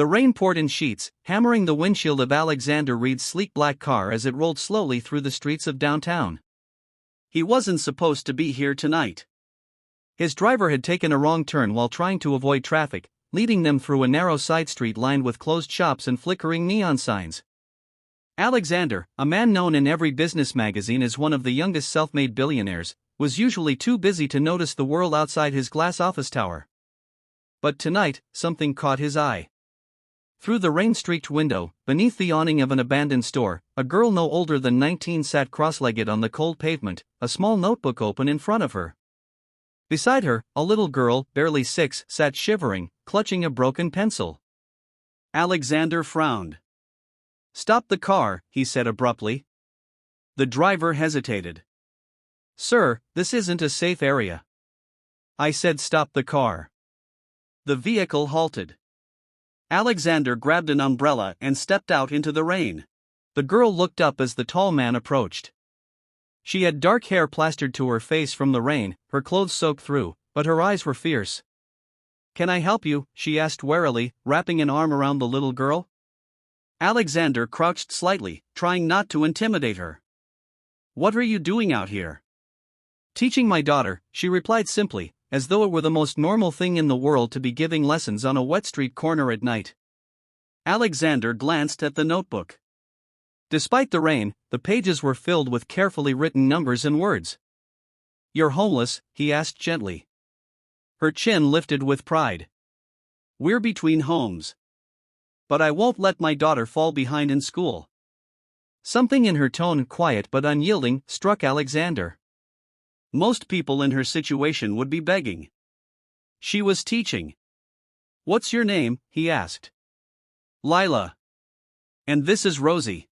The rain poured in sheets, hammering the windshield of Alexander Reed's sleek black car as it rolled slowly through the streets of downtown. He wasn't supposed to be here tonight. His driver had taken a wrong turn while trying to avoid traffic, leading them through a narrow side street lined with closed shops and flickering neon signs. Alexander, a man known in every business magazine as one of the youngest self-made billionaires, was usually too busy to notice the world outside his glass office tower. But tonight, something caught his eye. Through the rain-streaked window, beneath the awning of an abandoned store, a girl no older than 19 sat cross-legged on the cold pavement, a small notebook open in front of her. Beside her, a little girl, barely 6, sat shivering, clutching a broken pencil. Alexander frowned. "Stop the car," he said abruptly. The driver hesitated. "Sir, this isn't a safe area." "I said stop the car." The vehicle halted. Alexander grabbed an umbrella and stepped out into the rain. The girl looked up as the tall man approached. She had dark hair plastered to her face from the rain, her clothes soaked through, but her eyes were fierce. "Can I help you?" she asked warily, wrapping an arm around the little girl. Alexander crouched slightly, trying not to intimidate her. "What are you doing out here?" "Teaching my daughter," she replied simply, as though it were the most normal thing in the world to be giving lessons on a wet street corner at night. Alexander glanced at the notebook. Despite the rain, the pages were filled with carefully written numbers and words. "You're homeless?" he asked gently. Her chin lifted with pride. "We're between homes. But I won't let my daughter fall behind in school." Something in her tone, quiet but unyielding, struck Alexander. Most people in her situation would be begging. She was teaching. "What's your name?" he asked. "Lila. And this is Rosie."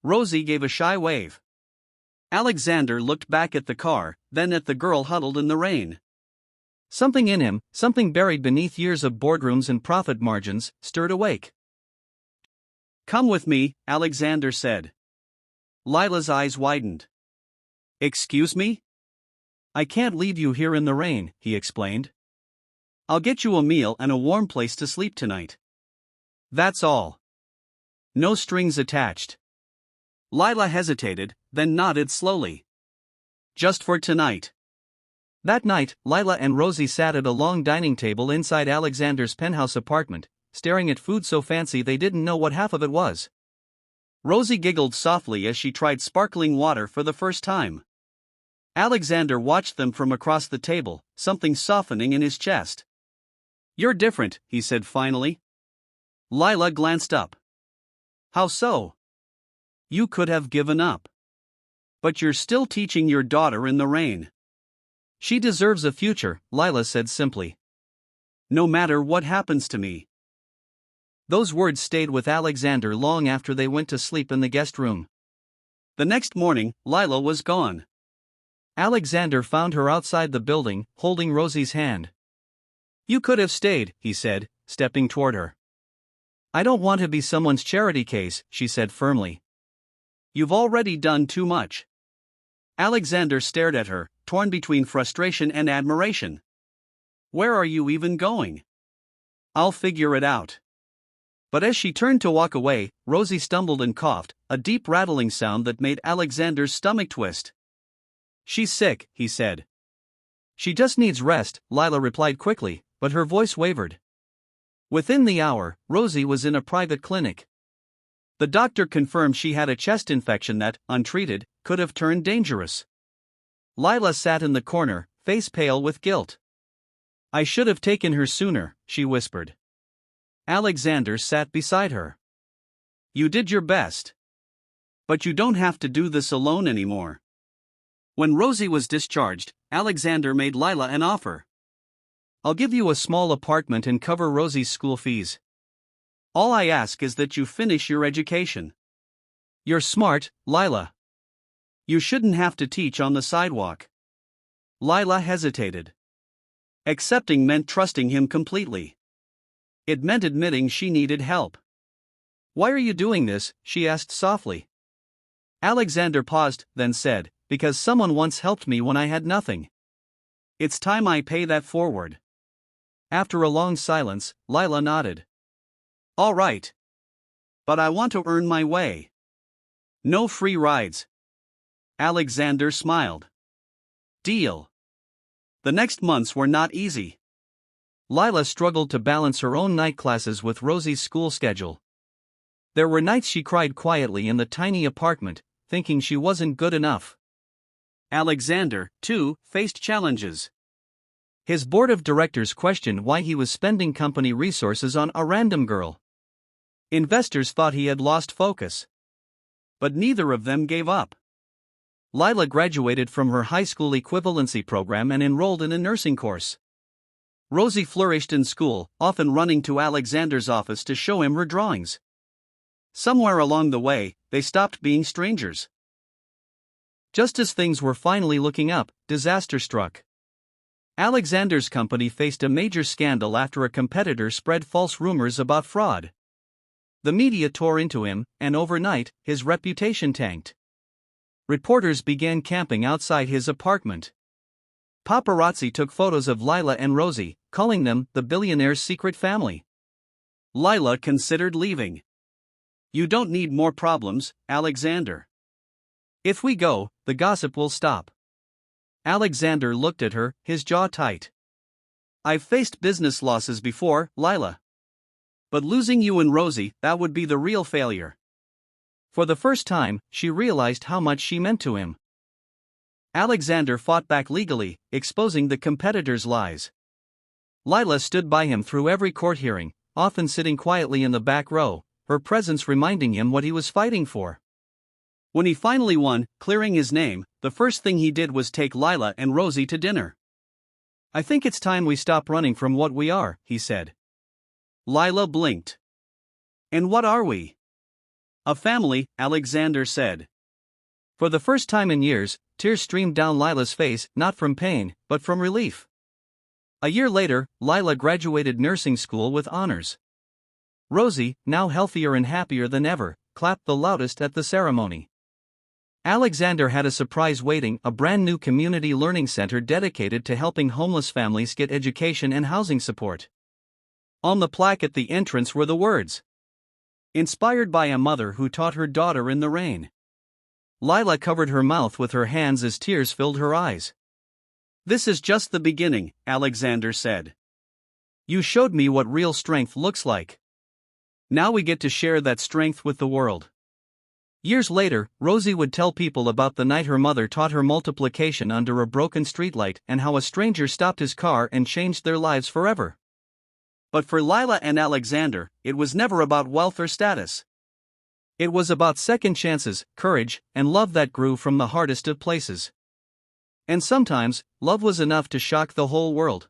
Rosie gave a shy wave. Alexander looked back at the car, then at the girl huddled in the rain. Something in him, something buried beneath years of boardrooms and profit margins, stirred awake. "Come with me," Alexander said. Lila's eyes widened. "Excuse me?" "I can't leave you here in the rain," he explained. "I'll get you a meal and a warm place to sleep tonight. That's all. No strings attached." Lila hesitated, then nodded slowly. "Just for tonight." That night, Lila and Rosie sat at a long dining table inside Alexander's penthouse apartment, staring at food so fancy they didn't know what half of it was. Rosie giggled softly as she tried sparkling water for the first time. Alexander watched them from across the table, something softening in his chest. "You're different," he said finally. Lila glanced up. "How so?" "You could have given up. But you're still teaching your daughter in the rain." "She deserves a future," Lila said simply. "No matter what happens to me." Those words stayed with Alexander long after they went to sleep in the guest room. The next morning, Lila was gone. Alexander found her outside the building, holding Rosie's hand. "You could have stayed," he said, stepping toward her. "I don't want to be someone's charity case," she said firmly. "You've already done too much." Alexander stared at her, torn between frustration and admiration. "Where are you even going?" "I'll figure it out." But as she turned to walk away, Rosie stumbled and coughed, a deep rattling sound that made Alexander's stomach twist. "She's sick," he said. "She just needs rest," Lila replied quickly, but her voice wavered. Within the hour, Rosie was in a private clinic. The doctor confirmed she had a chest infection that, untreated, could have turned dangerous. Lila sat in the corner, face pale with guilt. "I should have taken her sooner," she whispered. Alexander sat beside her. "You did your best. But you don't have to do this alone anymore." When Rosie was discharged, Alexander made Lila an offer. "I'll give you a small apartment and cover Rosie's school fees. All I ask is that you finish your education. You're smart, Lila. You shouldn't have to teach on the sidewalk." Lila hesitated. Accepting meant trusting him completely. It meant admitting she needed help. "Why are you doing this?" she asked softly. Alexander paused, then said, "Because someone once helped me when I had nothing. It's time I pay that forward." After a long silence, Lila nodded. All right. But I want to earn my way. No free rides. Alexander smiled. Deal. The next months were not easy. Lila struggled to balance her own night classes with Rosie's school schedule. There were nights she cried quietly in the tiny apartment, thinking she wasn't good enough. Alexander, too, faced challenges. His board of directors questioned why he was spending company resources on a random girl. Investors thought he had lost focus. But neither of them gave up. Lila graduated from her high school equivalency program and enrolled in a nursing course. Rosie flourished in school, often running to Alexander's office to show him her drawings. Somewhere along the way, they stopped being strangers. Just as things were finally looking up, disaster struck. Alexander's company faced a major scandal after a competitor spread false rumors about fraud. The media tore into him, and overnight, his reputation tanked. Reporters began camping outside his apartment. Paparazzi took photos of Lila and Rosie, calling them the billionaire's secret family. Lila considered leaving. You don't need more problems, Alexander. If we go, the gossip will stop. Alexander looked at her, his jaw tight. I've faced business losses before, Lila. But losing you and Rosie, that would be the real failure. For the first time, she realized how much she meant to him. Alexander fought back legally, exposing the competitor's lies. Lila stood by him through every court hearing, often sitting quietly in the back row, her presence reminding him what he was fighting for. When he finally won, clearing his name, the first thing he did was take Lila and Rosie to dinner. I think it's time we stop running from what we are, he said. Lila blinked. And what are we? A family, Alexander said. For the first time in years, tears streamed down Lila's face, not from pain, but from relief. A year later, Lila graduated nursing school with honors. Rosie, now healthier and happier than ever, clapped the loudest at the ceremony. Alexander had a surprise waiting, a brand new community learning center dedicated to helping homeless families get education and housing support. On the plaque at the entrance were the words, "Inspired by a mother who taught her daughter in the rain." Lila covered her mouth with her hands as tears filled her eyes. This is just the beginning, Alexander said. You showed me what real strength looks like. Now we get to share that strength with the world. Years later, Rosie would tell people about the night her mother taught her multiplication under a broken streetlight and how a stranger stopped his car and changed their lives forever. But for Lila and Alexander, it was never about wealth or status. It was about second chances, courage, and love that grew from the hardest of places. And sometimes, love was enough to shock the whole world.